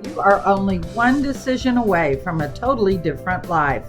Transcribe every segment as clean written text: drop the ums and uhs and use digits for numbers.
You are only one decision away from a totally different life.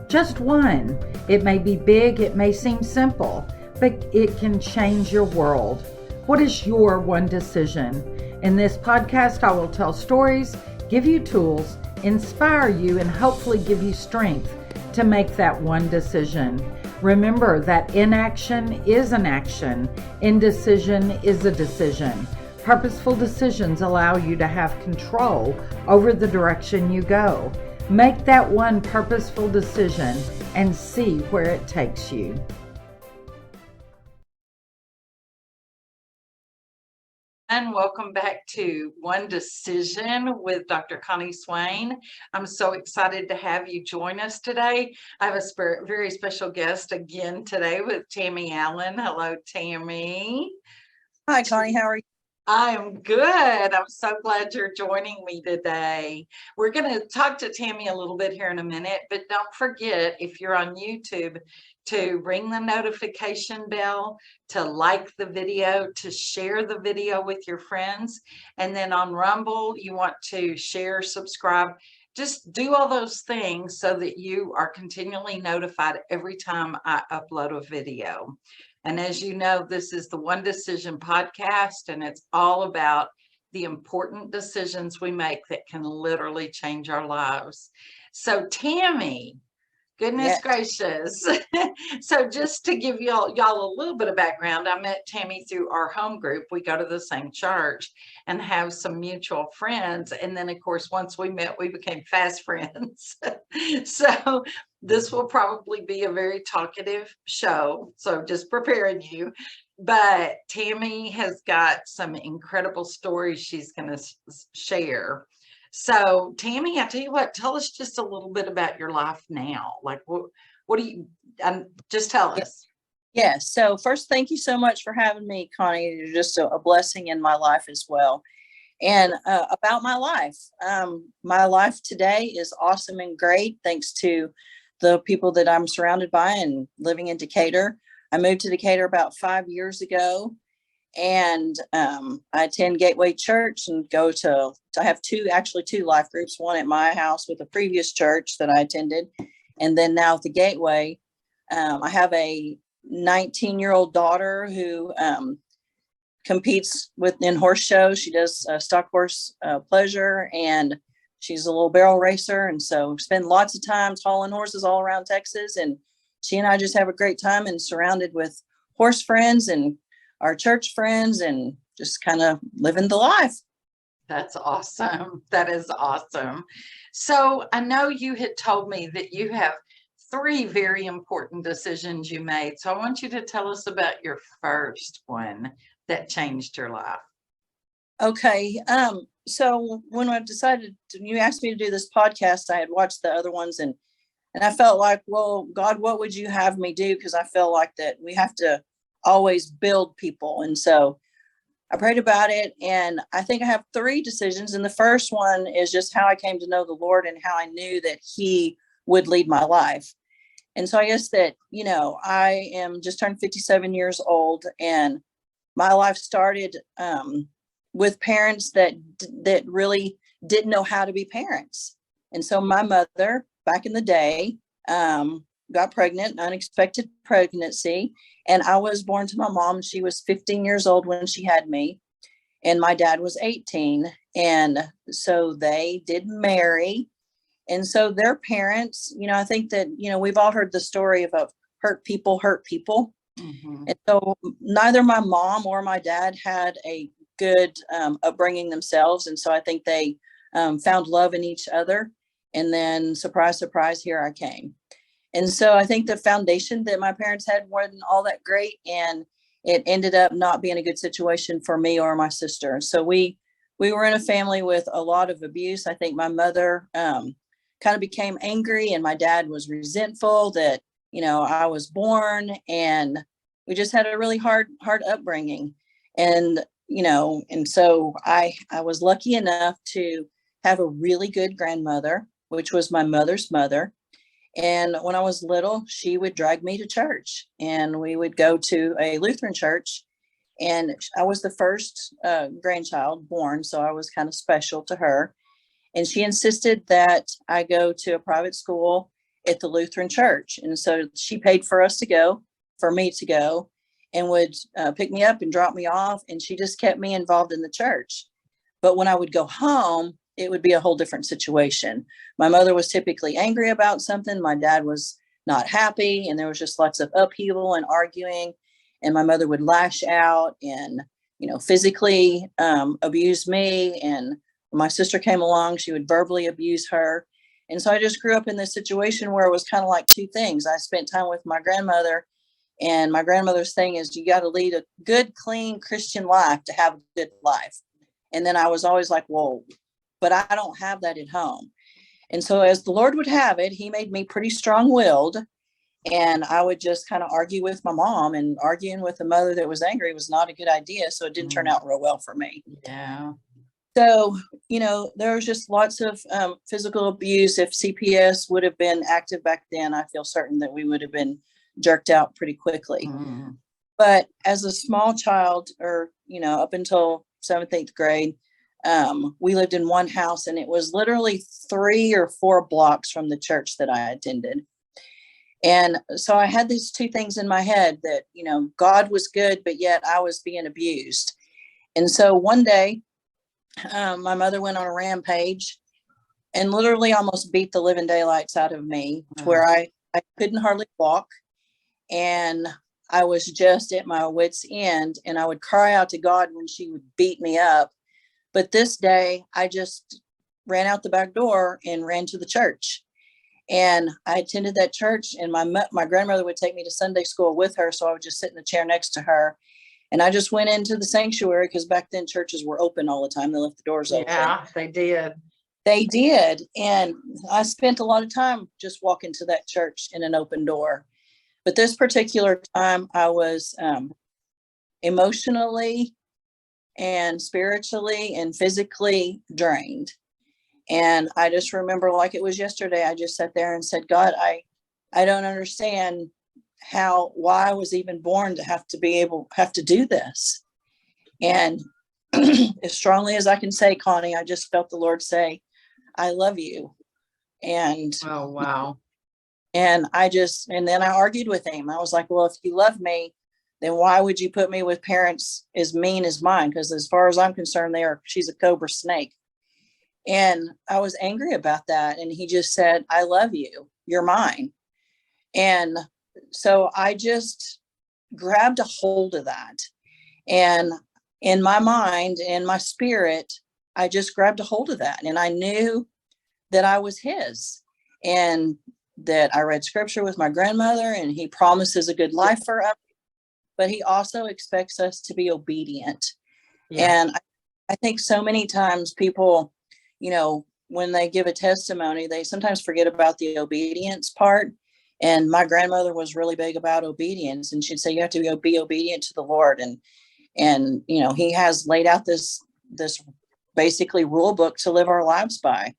Just one. It may be big, it may seem simple, but it can change your world. What is your one decision? In this podcast, I will tell stories, give you tools, inspire you, and hopefully give you strength to make that one decision. Remember that inaction is an action, indecision is a decision. Purposeful decisions allow you to have control over the direction you go. Make that one purposeful decision and see where it takes you. And welcome back to One Decision with Dr. Connie Swain. I'm so excited to have you join us today. I have a very special guest again today with Tammy Allen. Hello, Tammy. Hi, Connie. How are you? I am good. I'm so glad you're joining me today. We're going to talk to Tammy a little bit here in a minute, but don't forget, if you're on YouTube, to ring the notification bell, to like the video, to share the video with your friends. And then on Rumble, you want to share, subscribe, just do all those things so that you are continually notified every time I upload a video. And as you know, this is the One Decision podcast, and it's all about the important decisions we make that can literally change our lives. So, Tammy, goodness gracious. So just to give y'all a little bit of background, I met Tammy through our home group. We go to the same church and have some mutual friends. And then, of course, once we met, we became fast friends. So this will probably be a very talkative show. So just preparing you. But Tammy has got some incredible stories she's going to share. So, Tammy, I tell you what, tell us just a little bit about your life now. Like, what do you, just tell us. Yeah. So first, thank you so much for having me, Connie. You're just a blessing in my life as well. And about my life today is awesome and great, thanks to the people that I'm surrounded by and living in Decatur. I moved to Decatur about 5 years ago. And I attend Gateway Church and I have two life groups, one at my house with a previous church that I attended. And then now at the Gateway, I have a 19-year-old daughter who competes in horse shows. She does stock horse pleasure, and she's a little barrel racer. And so spend lots of times hauling horses all around Texas. And she and I just have a great time and surrounded with horse friends and our church friends and just kind of living the life. That's awesome. That is awesome. So I know you had told me that you have 3 very important decisions you made. So I want you to tell us about your first one that changed your life. Okay. So when you asked me to do this podcast, I had watched the other ones and I felt like, well, God, what would you have me do? Because I feel like that we have to always build people. And so I prayed about it, and I think I have 3 decisions. And the first one is just how I came to know the Lord and how I knew that He would lead my life. And so I guess that, I am just turned 57 years old, and my life started with parents that really didn't know how to be parents. And so my mother back in the day got pregnant, unexpected pregnancy. And I was born to my mom. She was 15 years old when she had me. And my dad was 18. And so they did marry. And so their parents, I think that, we've all heard the story of hurt people hurt people. Mm-hmm. And so neither my mom or my dad had a good upbringing themselves. And so I think they found love in each other. And then surprise, surprise, here I came. And so I think the foundation that my parents had wasn't all that great, and it ended up not being a good situation for me or my sister. So we were in a family with a lot of abuse. I think my mother kind of became angry, and my dad was resentful that, I was born, and we just had a really hard upbringing. And, and so I was lucky enough to have a really good grandmother, which was my mother's mother. And when I was little, she would drag me to church, and we would go to a Lutheran church. And I was the first grandchild born, so I was kind of special to her. And she insisted that I go to a private school at the Lutheran church. And so she paid for me to go, and would pick me up and drop me off. And she just kept me involved in the church. But when I would go home, it would be a whole different situation. My mother was typically angry about something. My dad was not happy, and there was just lots of upheaval and arguing. And my mother would lash out and, physically abuse me. And when my sister came along, she would verbally abuse her. And so I just grew up in this situation where it was kind of like two things. I spent time with my grandmother, and my grandmother's thing is you got to lead a good, clean Christian life to have a good life. And then I was always like, whoa, but I don't have that at home. And so as the Lord would have it, he made me pretty strong-willed. And I would just kind of argue with my mom, and arguing with a mother that was angry was not a good idea. So it didn't turn out real well for me. Yeah. So, there was just lots of physical abuse. If CPS would have been active back then, I feel certain that we would have been jerked out pretty quickly. But as a small child, or, up until 7th, 8th grade, we lived in one house, and it was literally 3 or 4 blocks from the church that I attended. And so I had these two things in my head that, God was good, but yet I was being abused. And so one day, my mother went on a rampage and literally almost beat the living daylights out of me, to where I couldn't hardly walk. And I was just at my wit's end, and I would cry out to God when she would beat me up. But this day I just ran out the back door and ran to the church. And I attended that church, and my grandmother would take me to Sunday school with her. So I would just sit in the chair next to her. And I just went into the sanctuary, because back then churches were open all the time. They left the doors open. Yeah, they did. They did. And I spent a lot of time just walking to that church in an open door. But this particular time, I was emotionally and spiritually and physically drained. And I just remember like it was yesterday, I just sat there and said, God, I don't understand why I was even born to have to do this. And as strongly as I can say, Connie, I just felt the Lord say, I love you. And oh, wow. And then I argued with him. I was like, well, if you love me, then why would you put me with parents as mean as mine? Because as far as I'm concerned, she's a cobra snake. And I was angry about that. And he just said, I love you. You're mine. And so I just grabbed a hold of that. And in my mind, in my spirit, I just grabbed a hold of that. And I knew that I was his, and that I read scripture with my grandmother, and he promises a good life for us, but he also expects us to be obedient. Yeah. And I think so many times people, when they give a testimony, they sometimes forget about the obedience part. And my grandmother was really big about obedience, and she'd say, you have to be obedient to the Lord. And he has laid out this basically rule book to live our lives by.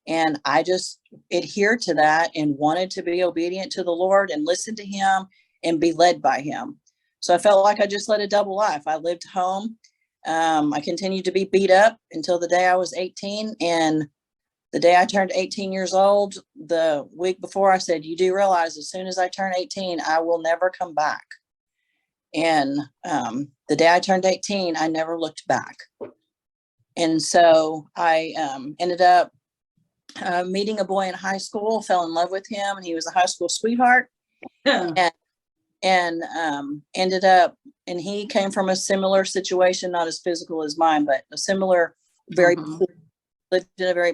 And I just adhered to that and wanted to be obedient to the Lord and listen to him and be led by him. So I felt like I just led a double life. I lived home. I continued to be beat up until the day I was 18. And the day I turned 18 years old, the week before, I said, you do realize as soon as I turn 18, I will never come back. And the day I turned 18, I never looked back. And so I ended up meeting a boy in high school, fell in love with him, and he was a high school sweetheart. Yeah. And ended up, and he came from a similar situation, not as physical as mine, but a similar, very poor,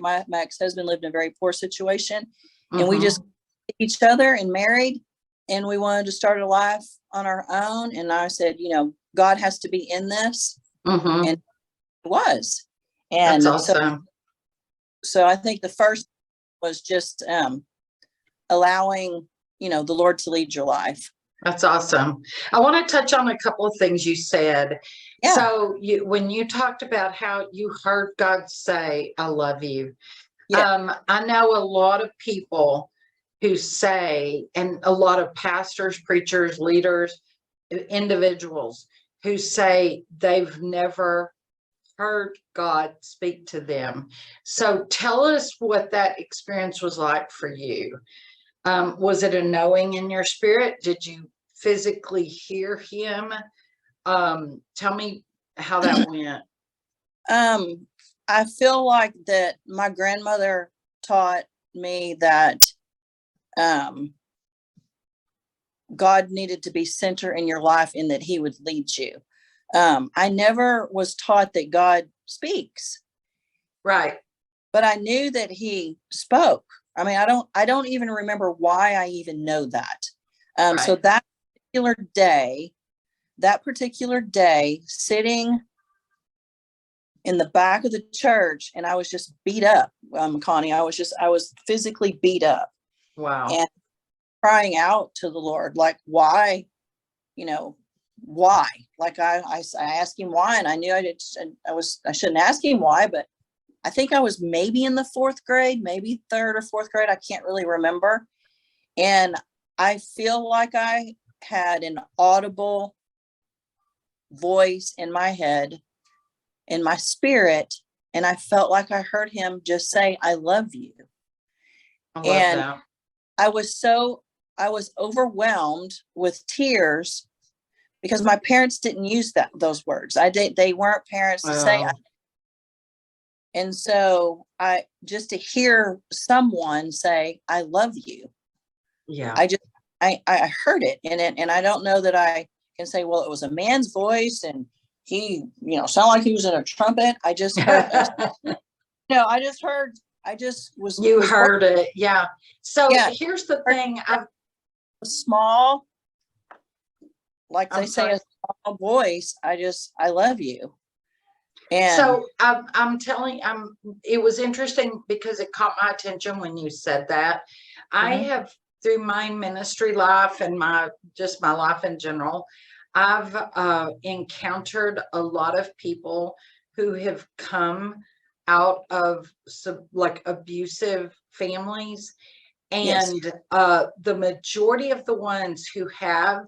my ex-husband lived in a very poor situation. And we just each other and married, and we wanted to start a life on our own. And I said, God has to be in this. And it was. And that's awesome. So I think the first was just allowing, the Lord to lead your life. That's awesome. I want to touch on a couple of things you said. Yeah. So when you talked about how you heard God say, I love you. Yeah. I know a lot of people who say, and a lot of pastors, preachers, leaders, individuals who say they've never heard God speak to them. So tell us what that experience was like for you. Was it a knowing in your spirit? Did you physically hear him? Tell me how that went. I feel like that my grandmother taught me that God needed to be center in your life and that he would lead you. I never was taught that God speaks. Right. But I knew that he spoke. I mean, I don't even remember why I even know that. Right. So that particular day, sitting in the back of the church, and I was just beat up, Connie. I was physically beat up. Wow. And crying out to the Lord, like, why, why? Like I asked him why, and I knew I shouldn't ask him why, but I think I was maybe in the 4th grade, maybe 3rd or 4th grade. I can't really remember. And I feel like I had an audible voice in my head, in my spirit, and I felt like I heard him just say, I love you. I love And that. I was overwhelmed with tears because my parents didn't use those words. They weren't parents to say. And so just to hear someone say, I love you. Yeah. I heard it, and I don't know that I can say, well, it was a man's voice and he, sounded like he was in a trumpet. I just heard, I just was. You heard it. Yeah. So here's the thing. A small, like they say, a small voice. I love you. And so I'm telling, it was interesting because it caught my attention when you said that. I have, through my ministry life and my life in general, I've encountered a lot of people who have come out of like abusive families. And the majority of the ones who have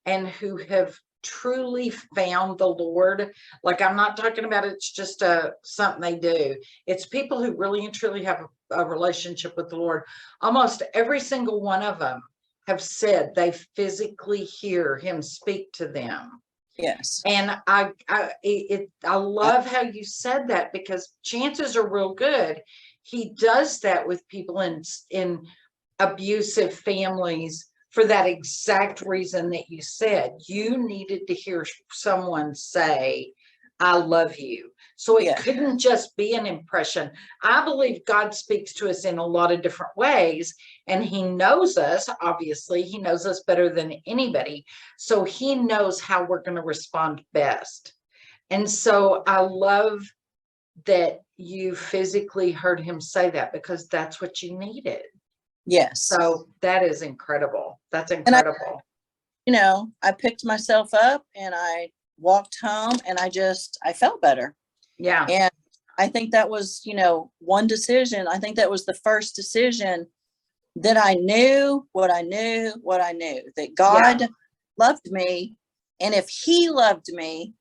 and who have truly found the Lord, like I'm not talking about it's just something they do. It's people who really and truly have a relationship with the Lord. Almost every single one of them have said they physically hear him speak to them. Yes. And I love how you said that, because chances are real good he does that with people in abusive families for that exact reason that you said. You needed to hear someone say, I love you. So it couldn't just be an impression. I believe God speaks to us in a lot of different ways, and he knows us. Obviously, he knows us better than anybody. So he knows how we're going to respond best. And so I love that you physically heard him say that, because that's what you needed. Yes. So that is incredible. That's incredible. And I picked myself up and I walked home, and I felt better. Yeah. And I think that was, one decision. I think that was the first decision that I knew what I knew, that God loved me. And if he loved me,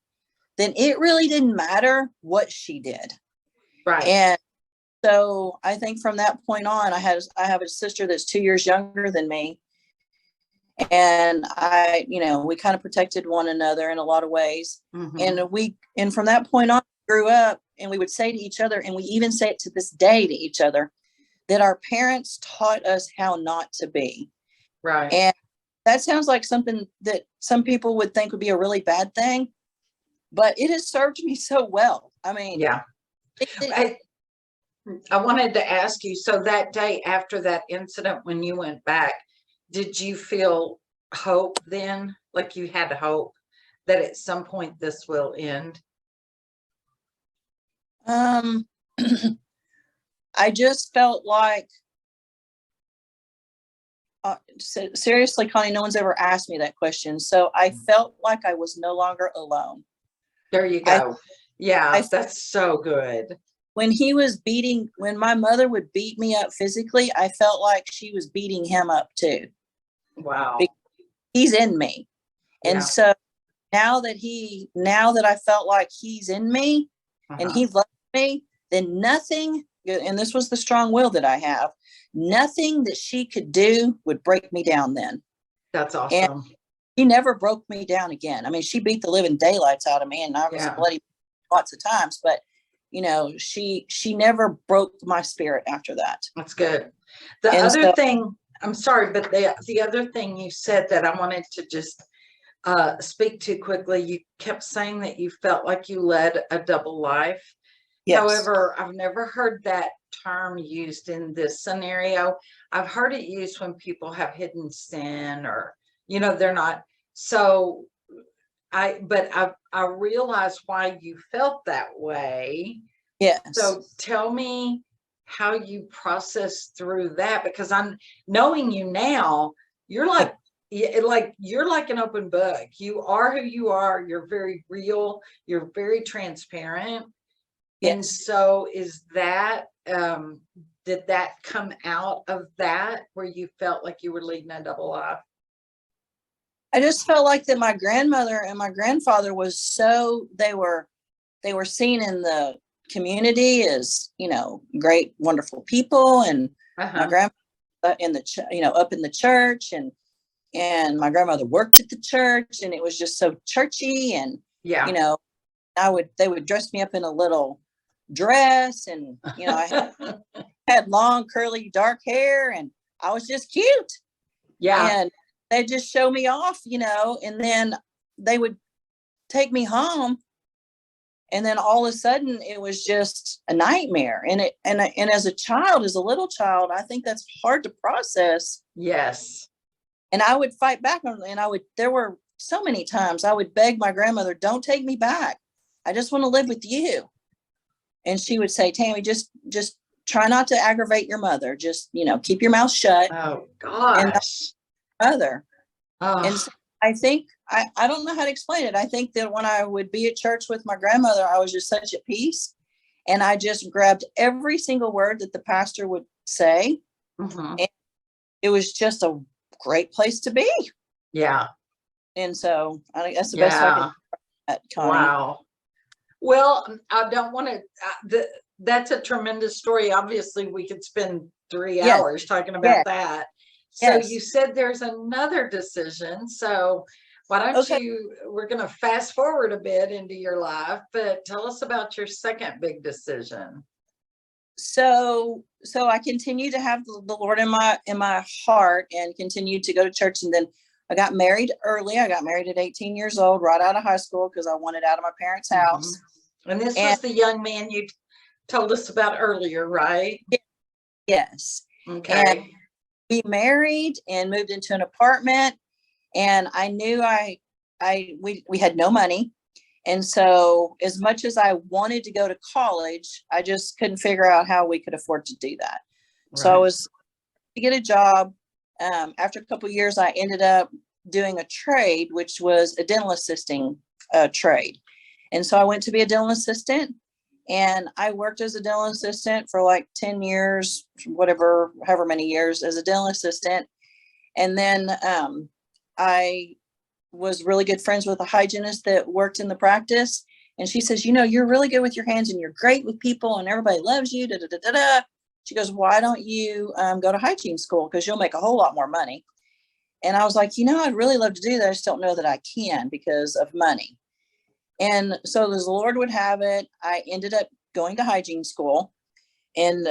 then it really didn't matter what she did. Right. And so I think from that point on, I have a sister that's 2 years younger than me. And we kind of protected one another in a lot of ways. And from that point on, we grew up, and we would say to each other, and we even say it to this day to each other, that our parents taught us how not to be. Right. And that sounds like something that some people would think would be a really bad thing, but it has served me so well. I mean, I wanted to ask you, so that day after that incident, when you went back, did you feel hope then? Like you had hope that at some point this will end? I just felt like, seriously, Connie, no one's ever asked me that question. So I felt like I was no longer alone. There you go. That's so good. When my mother would beat me up physically, I felt like she was beating him up too. Wow. Because he's in me. And so now that I felt like he's in me, and he loved me, then nothing, and this was the strong will that I have, nothing that she could do would break me down then. That's And awesome. she never broke me down again. I mean, she beat the living daylights out of me, and I was Yeah. bloody lots of times, but you know, she never broke my spirit after that. That's good. The And other so, thing, I'm sorry, but the other thing you said that I wanted to just speak to quickly, you kept saying that you felt like you led a double life. yes. However, I've never heard that term used in this scenario. I've heard it used when people have hidden sin, or, you know, they're not. So I realize why you felt that way. Yes. So tell me how you process through that, because I'm knowing you now, you're like you're like an open book. You are who you are. You're very real. You're very transparent. And Yes. so is that did that come out of that where you felt like you were leading a double life? I just felt like that my grandmother and my grandfather was so, they were seen in the community as, you know, great, wonderful people. And my grandma in the, you know, up in the church, and my grandmother worked at the church, and it was just so churchy. And, Yeah. you know, they would dress me up in a little dress, and, you know, I had long, curly, dark hair, and I was just cute. Yeah. And they just show me off, you know, and then they would take me home, and then all of a sudden it was just a nightmare. And as a child, as a little child, I think that's hard to process. Yes. And I would fight back, and there were so many times I would beg my grandmother, don't take me back. I just want to live with you. And she would say, Tammy, just try not to aggravate your mother. Just, you know, keep your mouth shut. Oh And gosh. mother. Oh. And so I think, I don't know how to explain it. I think that when I would be at church with my grandmother, I was just such at peace. And I just grabbed every single word that the pastor would say. And it was just a great place to be. Yeah. And so I think that's the best I can that, Connie. Wow. Well, I don't want to, that's a tremendous story. Obviously, we could spend 3 hours talking about that. So you said there's another decision. So why don't we're going to fast forward a bit into your life, but tell us about your second big decision. So I continued to have the Lord in my heart, and continued to go to church. And then I got married early. I got married at 18 years old, right out of high school, because I wanted out of my parents' house. And this was the young man you told us about earlier, right? Yes. Okay. And we married and moved into an apartment, and I knew we had no money. And so as much as I wanted to go to college, I just couldn't figure out how we could afford to do that. Right. So I was to get a job. After a couple of years, I ended up doing a trade, which was a dental assisting trade. And so I went to be a dental assistant, and I worked as a dental assistant for like 10 years, however many years as a dental assistant. And then I was really good friends with a hygienist that worked in the practice. And she says, you know, you're really good with your hands, and you're great with people, and everybody loves you. Da, da, da, da, da. She goes, why don't you go to hygiene school? Because you'll make a whole lot more money. And I was like, you know, I'd really love to do that. I just don't know that I can because of money. And so as the Lord would have it, I ended up going to hygiene school and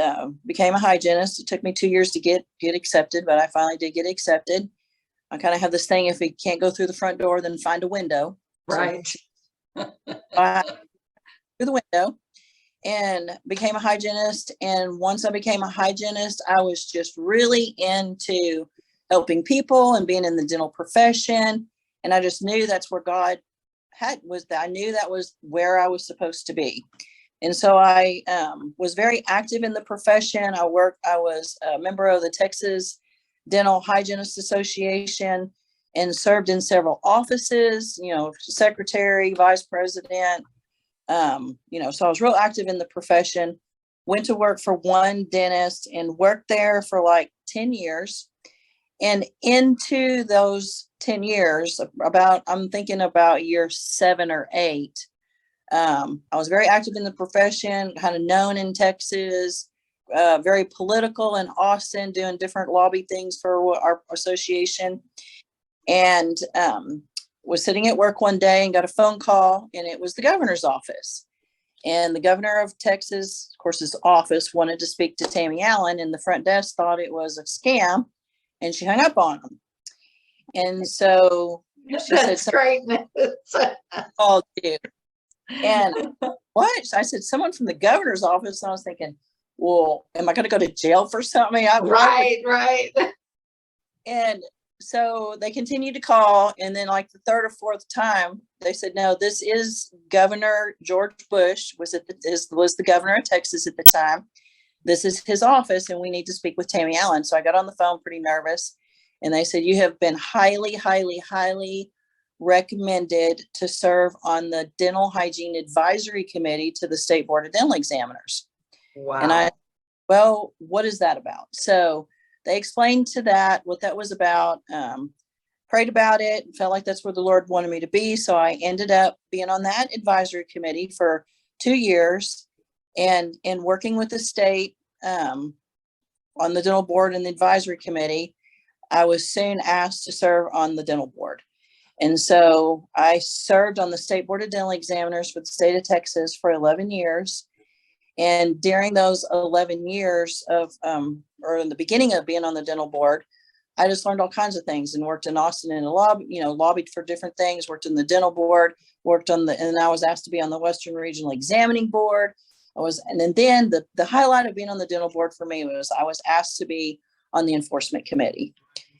became a hygienist. It took me 2 years to get accepted, but I finally did get accepted. I kind of have this thing, if we can't go through the front door, then find a window. Right. So through the window, and became a hygienist. And once I became a hygienist, I was just really into helping people and being in the dental profession. And I just knew that's where God I knew that was where I was supposed to be. And so I was very active in the profession. I was a member of the Texas Dental Hygienists Association, and served in several offices, you know, secretary, vice president, you know, so I was real active in the profession. Went to work for one dentist and worked there for like 10 years. And into those 10 years, I'm thinking about year 7 or 8, I was very active in the profession, kind of known in Texas, very political in Austin, doing different lobby things for our association. And was sitting at work one day and got a phone call, and it was the governor's office. And the governor of Texas, of course, his office wanted to speak to Tammy Allen, and the front desk thought it was a scam, and she hung up on him. And so she That's said, great news. called you. And what? I said, someone from the governor's office. And I was thinking, well, am I going to go to jail for something? Right. And so they continued to call. And then like the third or fourth time, they said, no, this is Governor George Bush was the governor of Texas at the time. This is his office, and we need to speak with Tammy Allen. So I got on the phone pretty nervous. And they said, you have been highly, highly, highly recommended to serve on the Dental Hygiene Advisory Committee to the State Board of Dental Examiners. Wow. And well, what is that about? So they explained to that what that was about, prayed about it, felt like that's where the Lord wanted me to be. So I ended up being on that advisory committee for 2 years, and in working with the state on the dental board and the advisory committee, I was soon asked to serve on the dental board. And so I served on the State Board of Dental Examiners for the state of Texas for 11 years. And during those 11 years or in the beginning of being on the dental board, I just learned all kinds of things and worked in Austin in a lobbied for different things, worked in the dental board, and I was asked to be on the Western Regional Examining Board. And then the highlight of being on the dental board for me was I was asked to be on the enforcement committee.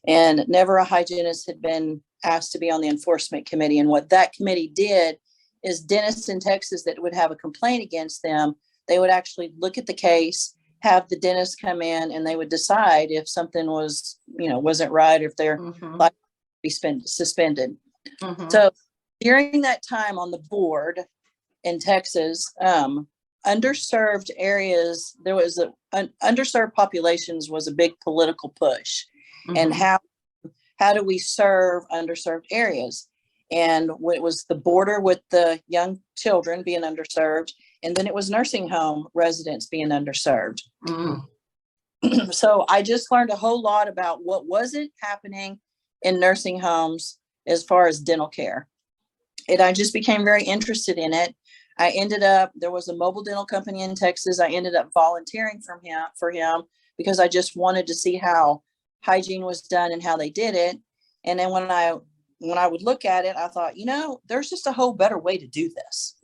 And never a hygienist had been asked to be on the enforcement committee. And what that committee did is dentists in Texas that would have a complaint against them, they would actually look at the case, have the dentist come in, and they would decide if something wasn't right, or if they're like be suspended. So during that time on the board in Texas, underserved areas, there was underserved populations was a big political push. And how do we serve underserved areas? And it was the border with the young children being underserved, and then it was nursing home residents being underserved. So I just learned a whole lot about what wasn't happening in nursing homes as far as dental care. And I just became very interested in it. There was a mobile dental company in Texas. I ended up volunteering for him because I just wanted to see how hygiene was done and how they did it. And then when I would look at it, I thought, there's just a whole better way to do this.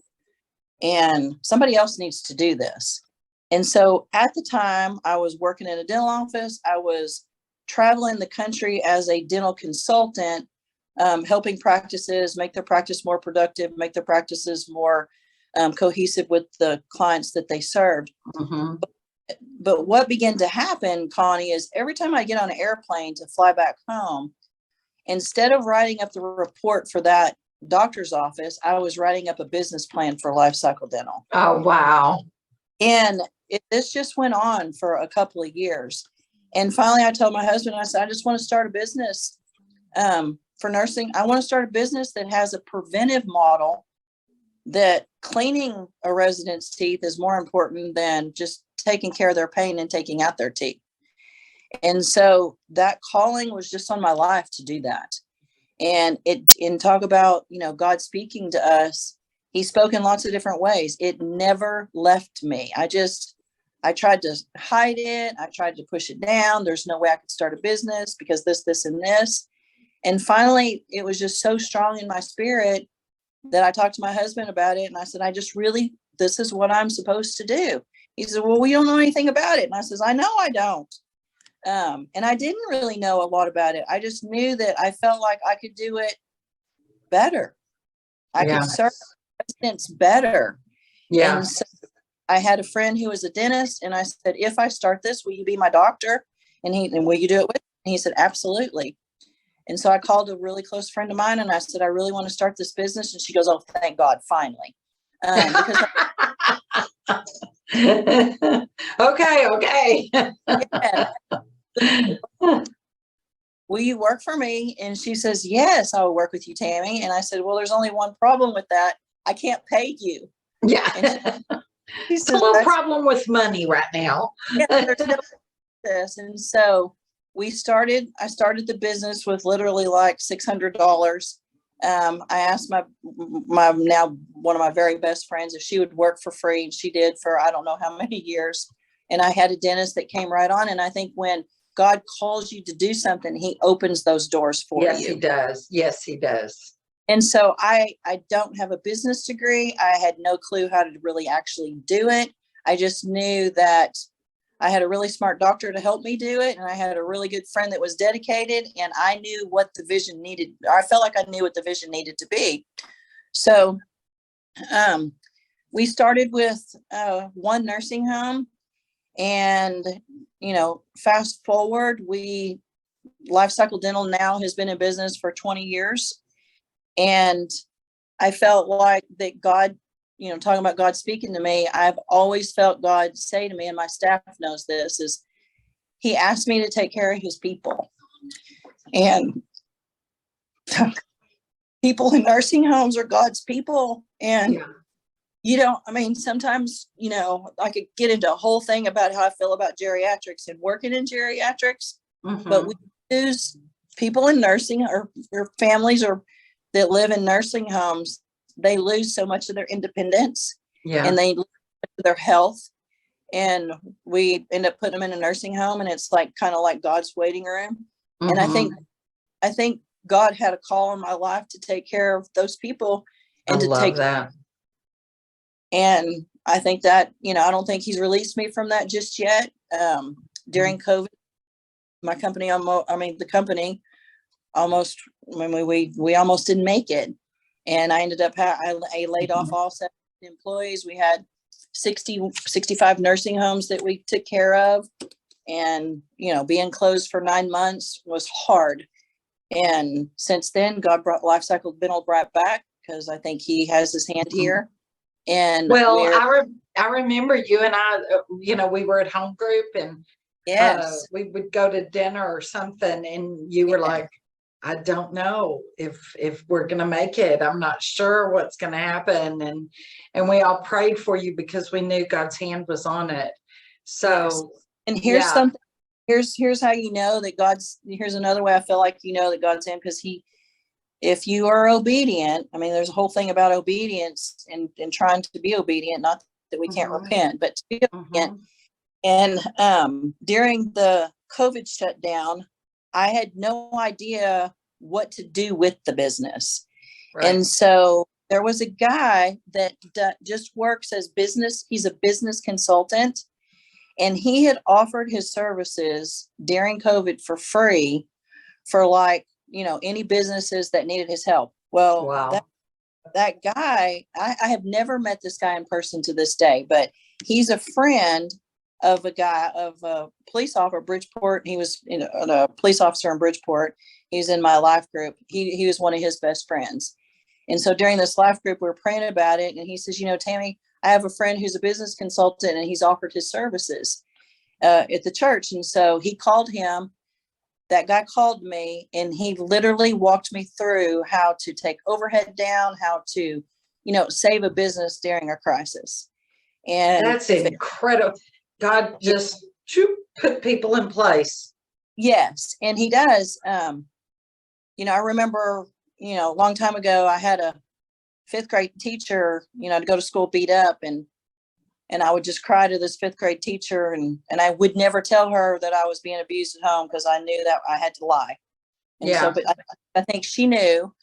And somebody else needs to do this. And so at the time I was working in a dental office, I was traveling the country as a dental consultant, helping practices make their practice more productive, make their practices more cohesive with the clients that they served. But what began to happen, Connie, is every time I get on an airplane to fly back home, instead of writing up the report for that doctor's office, I was writing up a business plan for Life Cycle Dental. Oh, wow. And this just went on for a couple of years. And finally, I told my husband, I said, I just want to start a business for nursing. I want to start a business that has a preventive model, that cleaning a resident's teeth is more important than just taking care of their pain and taking out their teeth. And so that calling was just on my life to do that. And talk about, God speaking to us. He spoke in lots of different ways. It never left me. I tried to hide it. I tried to push it down. There's no way I could start a business because this, and this. And finally, it was just so strong in my spirit that I talked to my husband about it. And I said, this is what I'm supposed to do. He said, well, we don't know anything about it. And I says, I know I don't. And I didn't really know a lot about it. I just knew that I felt like I could do it better. I could serve residents better. Yeah. And so I had a friend who was a dentist, and I said, if I start this, will you be my doctor? And will you do it with me? And he said, absolutely. And so I called a really close friend of mine, and I said, I really want to start this business. And she goes, oh, thank God, finally. Okay. Yeah. Will you work for me? And she says, yes, I will work with you, Tammy. And I said, well, there's only one problem with that. I can't pay you. Yeah. And she It's a says, little that's, problem with money right now. yeah, there's no this. And so I started the business with literally like $600. I asked my now one of my very best friends if she would work for free, and she did for I don't know how many years. And I had a dentist that came right on. And I think when God calls you to do something, he opens those doors for Yes, you. he does. Yes, he does. And so I don't have a business degree. I had no clue how to really actually do it. I just knew that I had a really smart doctor to help me do it. And I had a really good friend that was dedicated, and I knew what the vision needed. I felt like I knew what the vision needed to be. So we started with one nursing home, and, fast forward, Life Cycle Dental now has been in business for 20 years. And I felt like that God, talking about God speaking to me, I've always felt God say to me, and my staff knows this, is he asked me to take care of his people. And people in nursing homes are God's people. And, sometimes, I could get into a whole thing about how I feel about geriatrics and working in geriatrics, but we lose people in nursing or families or that live in nursing homes. They lose so much of their independence, and they lose their health. And we end up putting them in a nursing home, and it's like kind of like God's waiting room. And I think God had a call in my life to take care of those people and to take that. And I think that, I don't think he's released me from that just yet. During COVID, my company, the company almost, we almost didn't make it. And I ended up, I laid off all 7 employees. We had 65 nursing homes that we took care of. And, being closed for 9 months was hard. And since then, God brought Life Cycle Dental right back, because I think he has his hand here. And well, I remember you and I, we were at home group, and yes, we would go to dinner or something, and you were like, I don't know if we're going to make it. I'm not sure what's going to happen. And we all prayed for you because we knew God's hand was on it. So, yes. And here's something, here's how that here's another way I feel like that God's in, because if you are obedient, there's a whole thing about obedience and trying to be obedient, not that we can't repent, but to be obedient. And during the COVID shutdown, I had no idea what to do with the business. Right. And so there was a guy that just works as he's a business consultant, and he had offered his services during COVID for free for any businesses that needed his help. Well, wow. That guy, I have never met this guy in person to this day, but he's a friend of a police officer, Bridgeport. He was a police officer in Bridgeport. He's in my life group. He was one of his best friends. And so during this life group, we were praying about it. And he says, Tammy, I have a friend who's a business consultant, and he's offered his services at the church. And so he called him. That guy called me, and he literally walked me through how to take overhead down, how to, save a business during a crisis. And that's incredible. God just put people in place. Yes. And he does. I remember, a long time ago, I had a 5th grade teacher, to go to school beat up, and I would just cry to this 5th grade teacher, and I would never tell her that I was being abused at home, because I knew that I had to lie. And so, but I think she knew.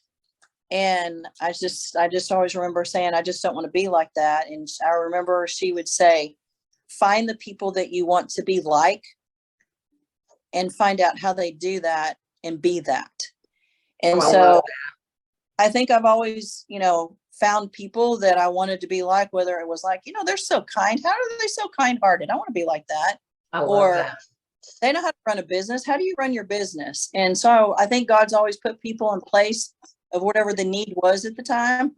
And I just always remember saying, I just don't want to be like that. And I remember she would say, find the people that you want to be like, and find out how they do that, and be that. And so I think I've always, found people that I wanted to be like, whether it was like, they're so kind. How are they so kind-hearted? I want to be like that. Or they know how to run a business. How do you run your business? And so I think God's always put people in place of whatever the need was at the time.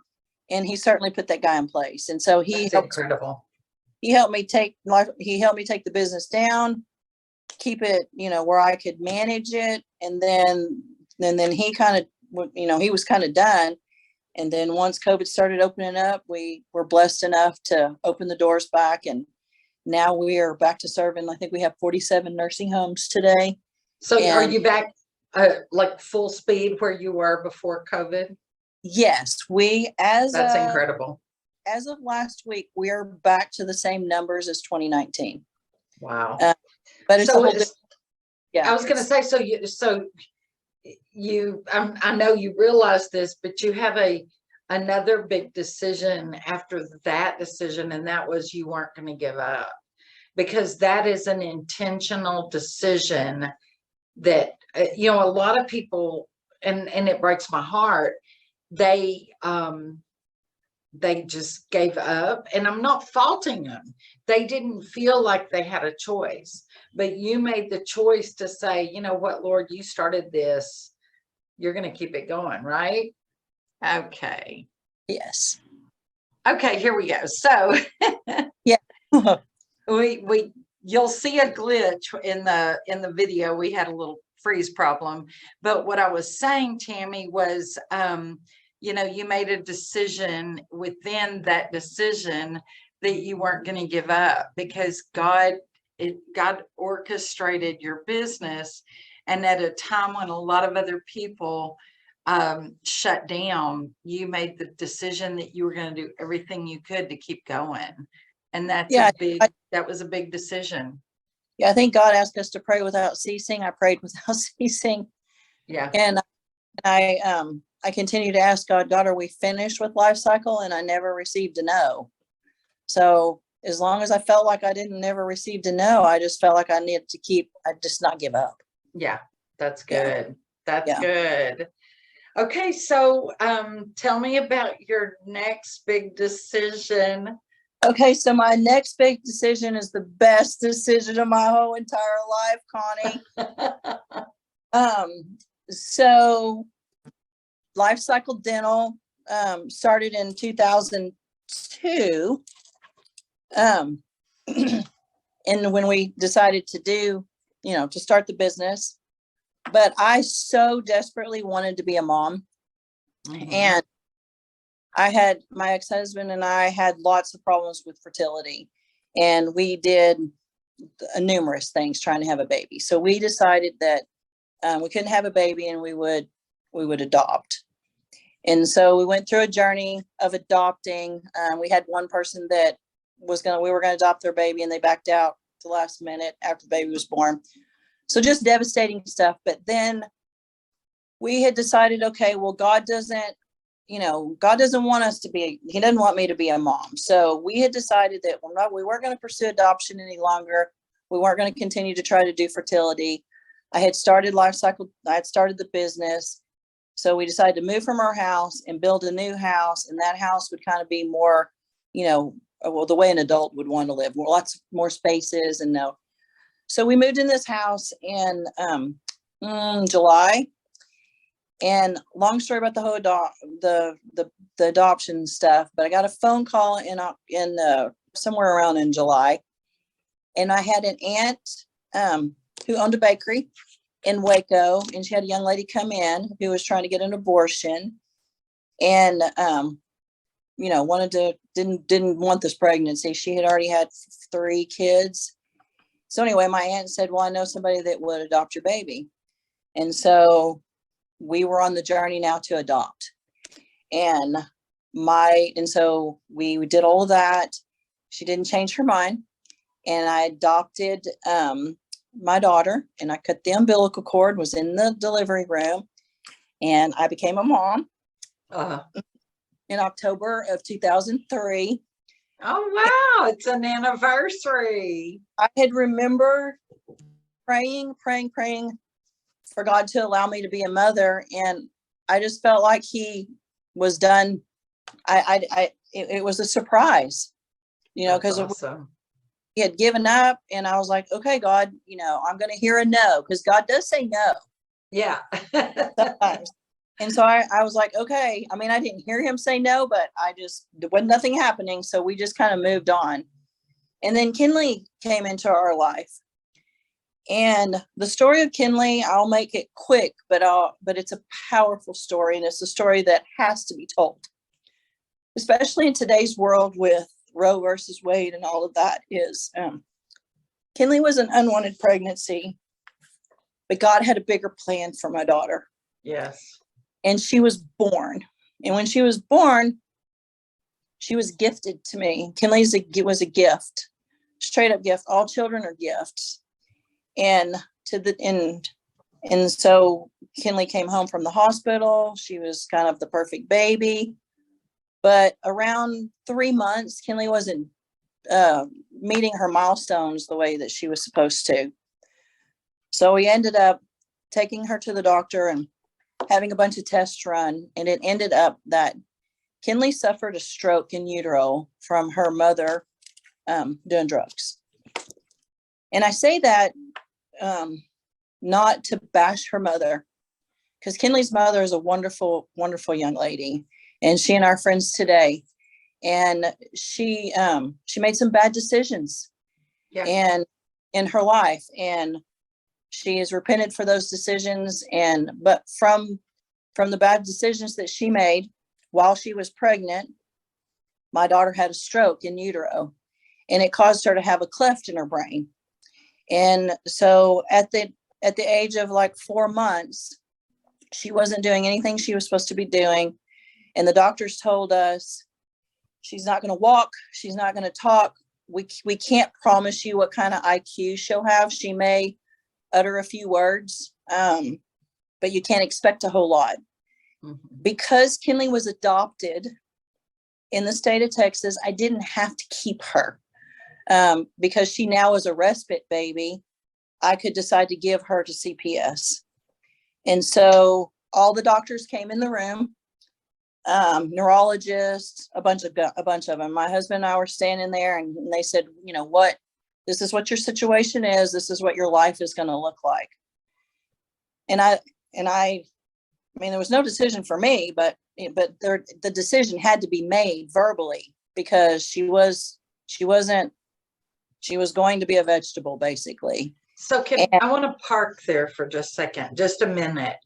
And he certainly put that guy in place. And so incredible. He helped me take the business down, keep it, where I could manage it. And then he kind of, he was kind of done. And then once COVID started opening up, we were blessed enough to open the doors back. And now we are back to serving. I think we have 47 nursing homes today. So are And you back like full speed where you were before COVID? yes, That's incredible. as of last week, we are back to the same numbers as 2019. Wow. But it's So a whole different, yeah. I was going to say, so you, I know you realize this, but you have another big decision after that decision, and that was you weren't going to give up, because that is an intentional decision that, you know, a lot of people, and it breaks my heart, they just gave up, and I'm not faulting them. They didn't feel like they had a choice, but you made the choice to say, you know what, Lord, you started this, you're going to keep it going, right? Okay. Yes. Okay, here we go. So Yeah. You'll see a glitch in the video. We had a little freeze problem, but what I was saying, Tammy, was you know, you made a decision within that decision that you weren't going to give up, because God orchestrated your business, and at a time when a lot of other people shut down, you made the decision that you were going to do everything you could to keep going. And that's that was a big decision. Yeah, I think God asked us to pray without ceasing. I prayed without ceasing. Yeah. And I continue to ask God, are we finished with life cycle? And I never received a no. So as long as I felt like I never received a no, I just felt like I needed to just not give up. Yeah, that's good. Yeah. That's good. Okay, so tell me about your next big decision. Okay, so my next big decision is the best decision of my whole entire life, Connie. So Life Cycle Dental started in 2002. And when we decided to start the business, but I so desperately wanted to be a mom. Mm-hmm. And my ex-husband and I had lots of problems with fertility, and we did numerous things trying to have a baby. So we decided that we couldn't have a baby, and we would adopt. And so we went through a journey of adopting. We had one person that we were going to adopt their baby, and they backed out at the last minute after the baby was born. So just devastating stuff. But then we had decided, okay, well, God doesn't want us to be, he doesn't want me to be a mom. So we had decided that we weren't going to pursue adoption any longer. We weren't going to continue to try to do fertility. I had started Life Cycle. I had started the business. So we decided to move from our house and build a new house. And that house would kind of be more, the way an adult would want to live, lots more spaces. And so we moved in this house in July. And long story about the whole the adoption stuff, but I got a phone call in somewhere around in July, and I had an aunt who owned a bakery in Waco, and she had a young lady come in who was trying to get an abortion, and didn't want this pregnancy. She had already had 3 kids. So anyway, my aunt said, well, I know somebody that would adopt your baby. And so we were on the journey now to adopt. And so we did all of that. She didn't change her mind. And I adopted my daughter, and I cut the umbilical cord, was in the delivery room, and I became a mom in October of 2003. Oh, wow. It's an anniversary. I had remembered praying for God to allow me to be a mother. And I just felt like he was done. It was a surprise, because awesome. He had given up, and I was like, okay, God, I'm going to hear a no, because God does say no. Yeah. Sometimes. And so I was like, okay, I mean, I didn't hear him say no, but there wasn't nothing happening. So we just kind of moved on. And then Kinley came into our life. And the story of Kinley, I'll make it quick, but it's a powerful story, and it's a story that has to be told, especially in today's world with Roe versus Wade and all of that. Is Kinley was an unwanted pregnancy, but God had a bigger plan for my daughter. Yes. And she was born. And when she was born, she was gifted to me. Kinley was a gift, straight up gift. All children are gifts. And to the end. And so Kinley came home from the hospital. She was kind of the perfect baby. But around 3 months, Kinley wasn't meeting her milestones the way that she was supposed to. So we ended up taking her to the doctor and having a bunch of tests run. And it ended up that Kinley suffered a stroke in utero from her mother doing drugs. And I say that not to bash her mother, because Kinley's mother is a wonderful, wonderful young lady. And she and our friends today. And she made some bad decisions and in her life. And she has repented for those decisions. But from the bad decisions that she made while she was pregnant, my daughter had a stroke in utero, and it caused her to have a cleft in her brain. And so at the age of like 4 months, she wasn't doing anything she was supposed to be doing. And the doctors told us, she's not going to walk. She's not going to talk. We can't promise you what kind of IQ she'll have. She may utter a few words, but you can't expect a whole lot. Mm-hmm. Because Kinley was adopted in the state of Texas, I didn't have to keep her. Because she now is a respite baby, I could decide to give her to CPS. And so all the doctors came in the room, neurologists, a bunch of them. My husband and I were standing there, and they said, this is what your situation is. This is what your life is going to look like. And I mean, there was no decision for me, but the decision had to be made verbally, because she was going to be a vegetable, basically. So I want to park there for just a second, just a minute.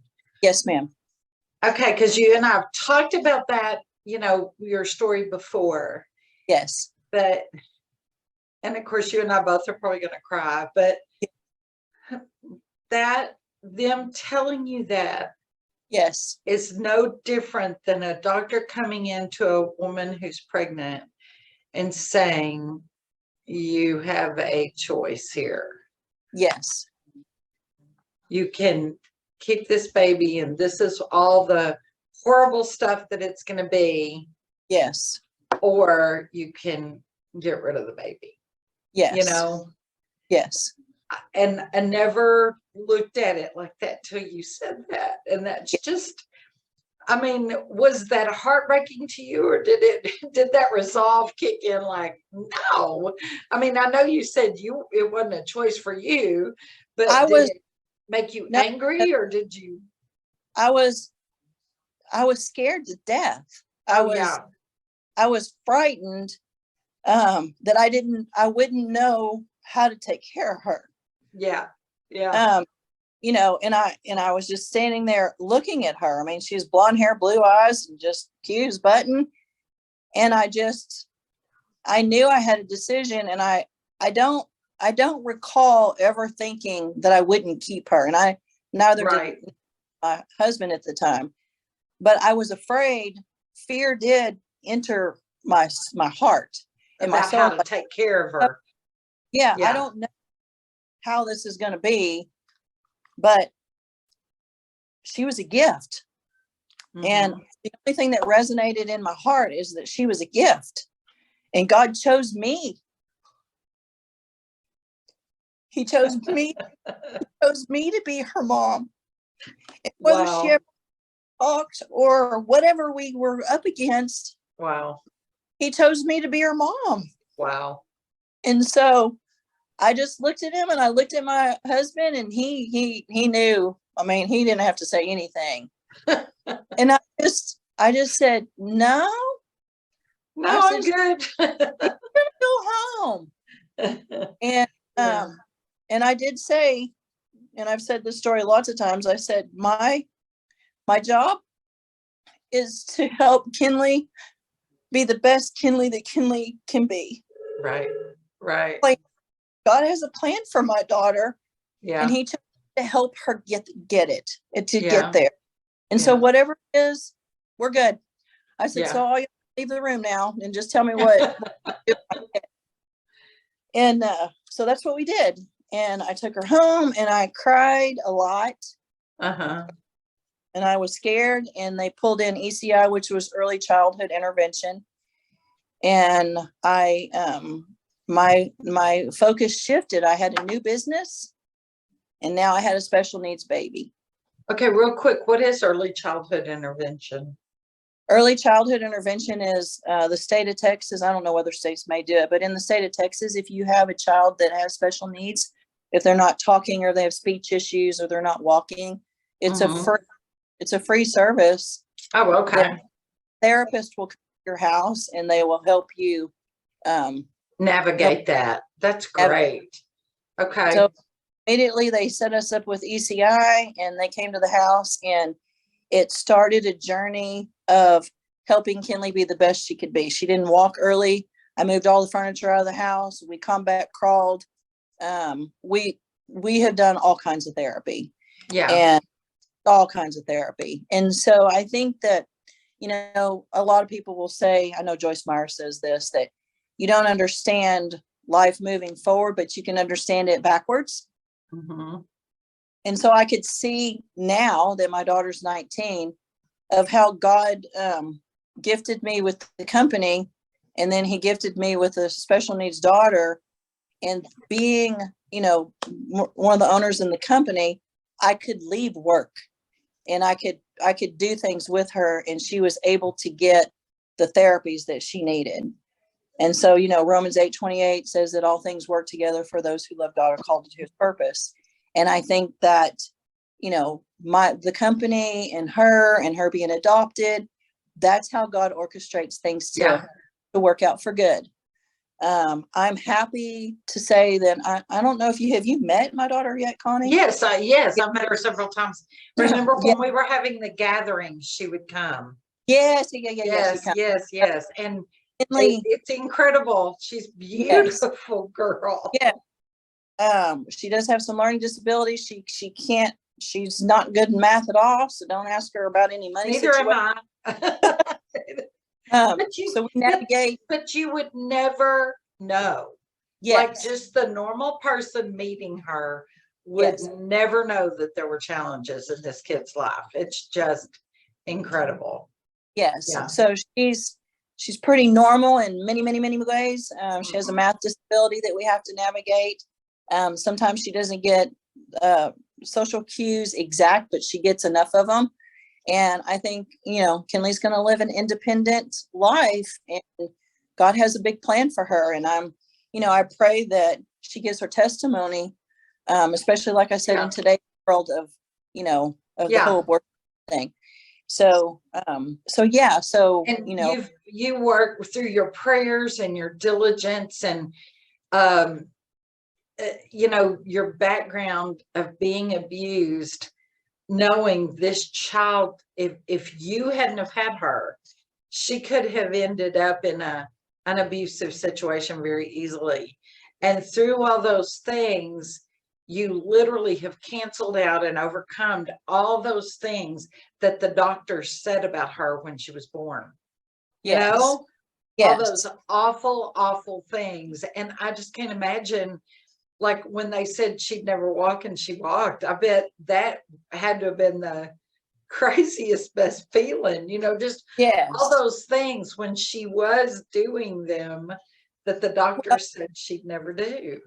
Yes, ma'am. Okay, because you and I have talked about that, your story before. Yes. And of course, you and I both are probably going to cry, but them telling you that, yes, is no different than a doctor coming into a woman who's pregnant and saying, you have a choice here. Yes. You can keep this baby, and this is all the horrible stuff that it's going to be. Yes. Or you can get rid of the baby. Yes. Yes. And I never looked at it like that till you said that. And that's just, I mean, was that heartbreaking to you, or did that resolve kick in? Like, no. I mean, I know you said it wasn't a choice for you, but did it make you angry, or did you? I was scared to death. I was frightened that I wouldn't know how to take care of her. Yeah. Yeah. And I was just standing there looking at her. I mean, she has blonde hair, blue eyes, and just Q's button. And I knew I had a decision, and I don't recall ever thinking that I wouldn't keep her. And neither did my husband at the time, but I was afraid. Fear did enter my heart and about my soul. How to take care of her. Yeah. I don't know how this is going to be, but she was a gift. Mm-hmm. And the only thing that resonated in my heart is that she was a gift, and God chose me. He chose me. He chose me to be her mom. And whether she ever talked or whatever we were up against. Wow. He chose me to be her mom. Wow. And so I just looked at him, and I looked at my husband, and he knew. I mean, he didn't have to say anything. And I just said, no, I'm good. You're gonna go home. And And I did say, and I've said this story lots of times, I said, my job is to help Kinley be the best Kinley that Kinley can be. Right. Right. Like, God has a plan for my daughter, and Yeah. he took to help her get it and to Yeah. get there. And so Yeah. whatever it is, we're good. I said, Yeah. so all you leave the room now and just tell me what and so that's what we did. And I took her home and I cried a lot. Uh-huh. And I was scared, and they pulled in ECI, which was early childhood intervention. And I my focus shifted. I had a new business, and now I had a special needs baby. Okay, real quick, what is early childhood intervention? Early childhood intervention is the state of Texas. I don't know whether states may do it, but in the state of Texas, if you have a child that has special needs, if they're not talking or they have speech issues or they're not walking, it's a free service. Oh, okay. Therapist will come to your house and they will help you navigate that. That's great. Okay. So immediately they set us up with ECI, and they came to the house, and it started a journey of helping Kinley be the best she could be. She didn't walk early. I moved all the furniture out of the house. We combat crawled. We have done all kinds of therapy. Yeah. And all kinds of therapy. And so I think that, a lot of people will say, I know Joyce Meyer says this, that you don't understand life moving forward, but you can understand it backwards. Mm-hmm. And so I could see now that my daughter's 19 of how God gifted me with the company, and then he gifted me with a special needs daughter. And being, one of the owners in the company, I could leave work and I could do things with her, and she was able to get the therapies that she needed. And so, Romans 8:28 says that all things work together for those who love God are called to his purpose. And I think that, the company and her being adopted, that's how God orchestrates things to work out for good. I'm happy to say that I don't know if have you met my daughter yet, Connie? Yes, I've met her several times. Remember when we were having the gathering, she would come. Yes. Yes. And it's incredible. She's beautiful girl. Yeah. She does have some learning disabilities. She's not good in math at all. So don't ask her about any money. Neither am I. So we navigate. But you would never know. Yes. Like just the normal person meeting her would never know that there were challenges in this kid's life. It's just incredible. Yes. Yeah. So she's pretty normal in many, many, many ways. She has a math disability that we have to navigate. Sometimes she doesn't get social cues exact, but she gets enough of them. And I think, Kinley's going to live an independent life, and God has a big plan for her. And I pray that she gives her testimony, especially like I said, in today's world of, the whole abortion thing. So, and you work through your prayers and your diligence and, your background of being abused, knowing this child, if you hadn't have had her, she could have ended up in an abusive situation very easily. And through all those things, you literally have canceled out and overcome all those things that the doctors said about her when she was born. All those awful, awful things. And I just can't imagine, like when they said she'd never walk and she walked, I bet that had to have been the craziest, best feeling, just all those things when she was doing them that the doctor said she'd never do.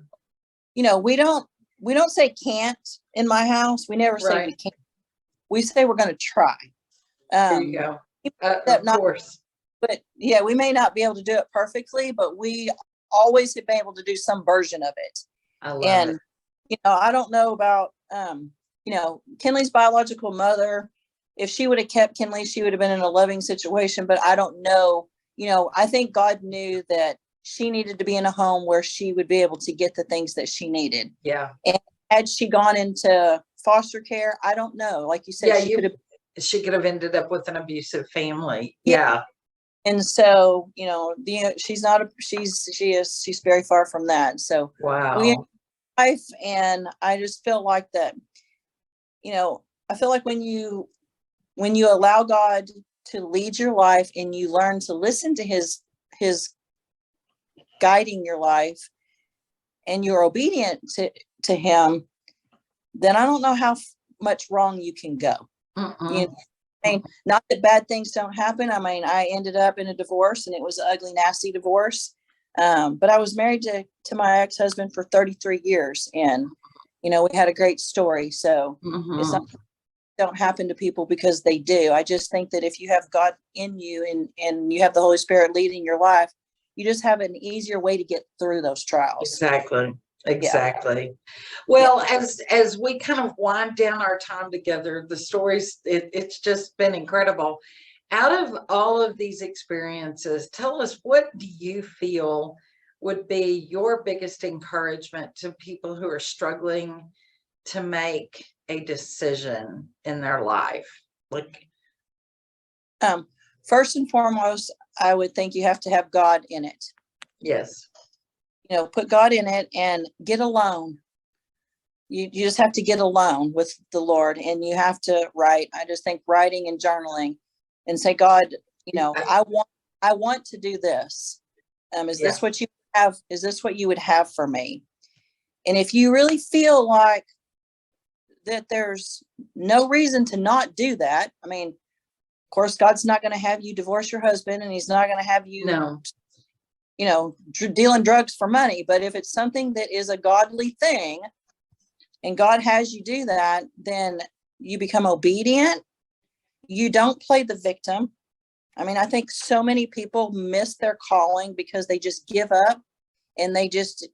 We don't say can't in my house. We never say we can't. We say we're going to try. There you go. Of course. But we may not be able to do it perfectly, but we always have been able to do some version of it. I love it. I don't know about, Kinley's biological mother. If she would have kept Kinley, she would have been in a loving situation, but I don't know. I think God knew that she needed to be in a home where she would be able to get the things that she needed. Yeah. And had she gone into foster care, I don't know. Like you said, Yeah, she could have ended up with an abusive family. Yeah. And so, she's very far from that. So Wow. life, and I just feel like that, I feel like when you allow God to lead your life and you learn to listen to his guiding your life, and you're obedient to him, then I don't know how much wrong you can go. Not that bad things don't happen. I mean, I ended up in a divorce, and it was an ugly, nasty divorce. But I was married to my ex-husband for 33 years, and we had a great story. So it's not don't happen to people because they do. I just think that if you have God in you and you have the Holy Spirit leading your life, you just have an easier way to get through those trials. Exactly. Yeah. Well, as we kind of wind down our time together, the stories, it's just been incredible. Out of all of these experiences, tell us, what do you feel would be your biggest encouragement to people who are struggling to make a decision in their life? First and foremost, I would think you have to have God in it. Yes. Put God in it and get alone. You just have to get alone with the Lord, and you have to write. I just think writing and journaling and say, God, I want to do this. This what you have? Is this what you would have for me? And if you really feel like that there's no reason to not do that, I mean, of course, God's not going to have you divorce your husband, and he's not going to have you, dealing drugs for money. But if it's something that is a godly thing and God has you do that, then you become obedient. You don't play the victim. I mean, I think so many people miss their calling because they just give up, and they just,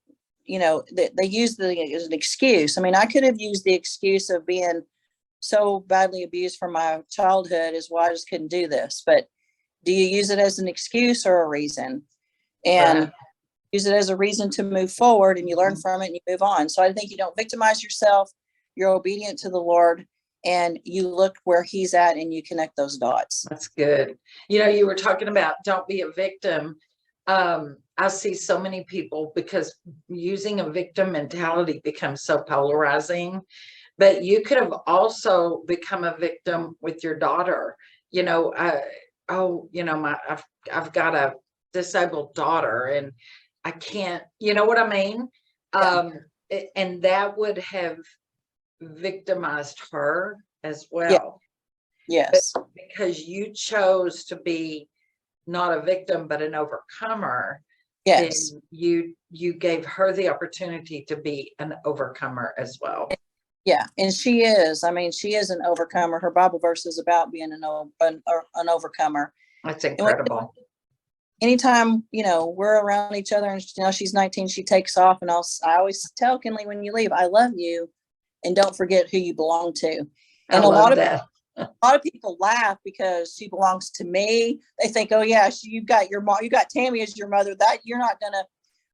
they use it as an excuse. I mean, I could have used the excuse of being so badly abused from my childhood as why I just couldn't do this. But do you use it as an excuse or a reason? And use it as a reason to move forward, and you learn from it and you move on. So I think you don't victimize yourself. You're obedient to the Lord, and you look where he's at and you connect those dots. That's good. You were talking about don't be a victim. I see so many people, because using a victim mentality becomes so polarizing. But you could have also become a victim with your daughter. I've got a disabled daughter, and I can't, you know what I mean? Yeah. And that would have victimized her as well. Yeah. Yes. But because you chose to be not a victim, but an overcomer. Yes. Then you gave her the opportunity to be an overcomer as well. Yeah. And she is an overcomer. Her Bible verse is about being an overcomer. That's incredible. Anytime, we're around each other, and she's 19, she takes off, and I always tell Kinley, when you leave, I love you, and don't forget who you belong to. And a lot of people laugh because she belongs to me. They think, oh yeah, you got your mom, you got Tammy as your mother, that you're not gonna,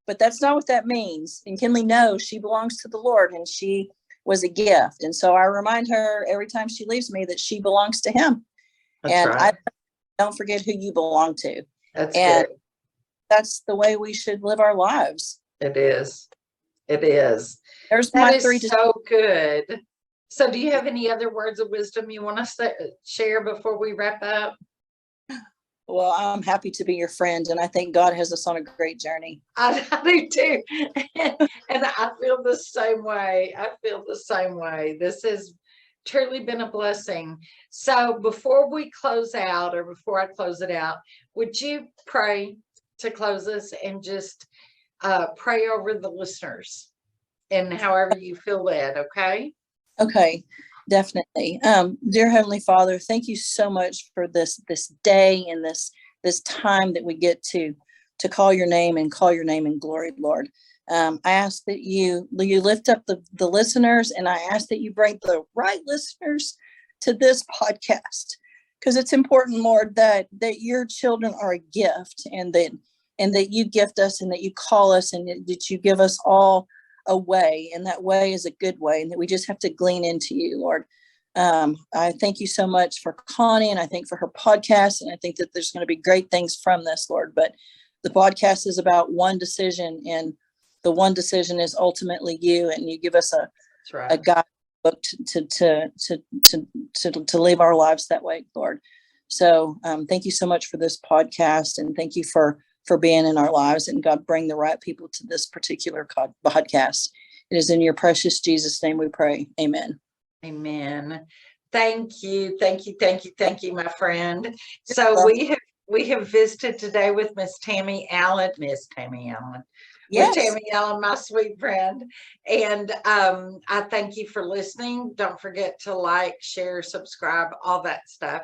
but that's not what that means. And Kinley knows she belongs to the Lord, and she was a gift. And so I remind her every time she leaves me that she belongs to him. That's right. I don't forget who you belong to. That's good. That's the way we should live our lives. It is. There's that is so good. So do you have any other words of wisdom you want to share before we wrap up? Well, I'm happy to be your friend, and I think God has us on a great journey. I do too. And I feel the same way. This has truly been a blessing. So before we close out, or before I close it out, would you pray to close us, and just pray over the listeners, and however you feel led? Okay, definitely. Dear Heavenly Father, thank you so much for this day and this time that we get to call your name and call your name in glory, Lord. I ask that you lift up the listeners, and I ask that you bring the right listeners to this podcast, because it's important, Lord, that your children are a gift, and that and that you gift us and that you call us and that you give us all a way, and that way is a good way, and that we just have to glean into you, Lord. I thank you so much for Connie, and I think for her podcast, and I think that there's going to be great things from this, Lord. But the podcast is about one decision, and the one decision is ultimately you, and you give us a guidebook to live our lives that way, Lord. So thank you so much for this podcast, and thank you for being in our lives, and God, bring the right people to this particular podcast. It is in your precious Jesus' name we pray. Amen. Amen. Thank you. Thank you. Thank you. Thank you, my friend. So we have visited today with Miss Tammy Allen. Miss Tammy Allen. Yes. With Tammy Allen, my sweet friend. And I thank you for listening. Don't forget to like, share, subscribe, all that stuff.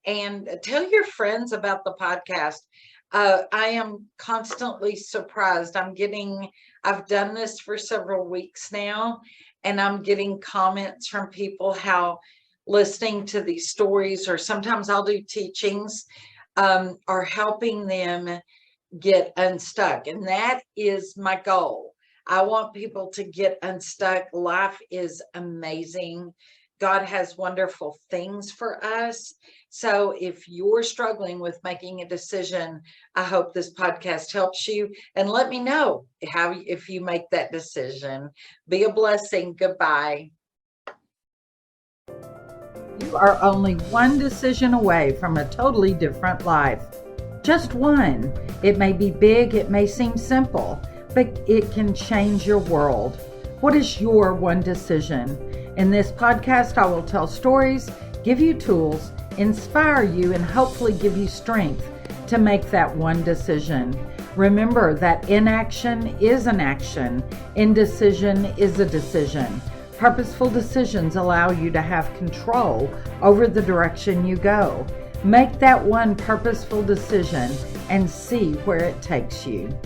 And tell your friends about the podcast. I am constantly surprised. I've done this for several weeks now, and I'm getting comments from people how listening to these stories, or sometimes I'll do teachings, are helping them get unstuck. And that is my goal. I want people to get unstuck. Life is amazing. God has wonderful things for us. So if you're struggling with making a decision, I hope this podcast helps you, and let me know if you make that decision. Be a blessing. Goodbye. You are only one decision away from a totally different life. Just one. It may be big, it may seem simple, but it can change your world. What is your one decision? In this podcast, I will tell stories, give you tools, inspire you, and hopefully give you strength to make that one decision. Remember that inaction is an action. Indecision is a decision. Purposeful decisions allow you to have control over the direction you go. Make that one purposeful decision and see where it takes you.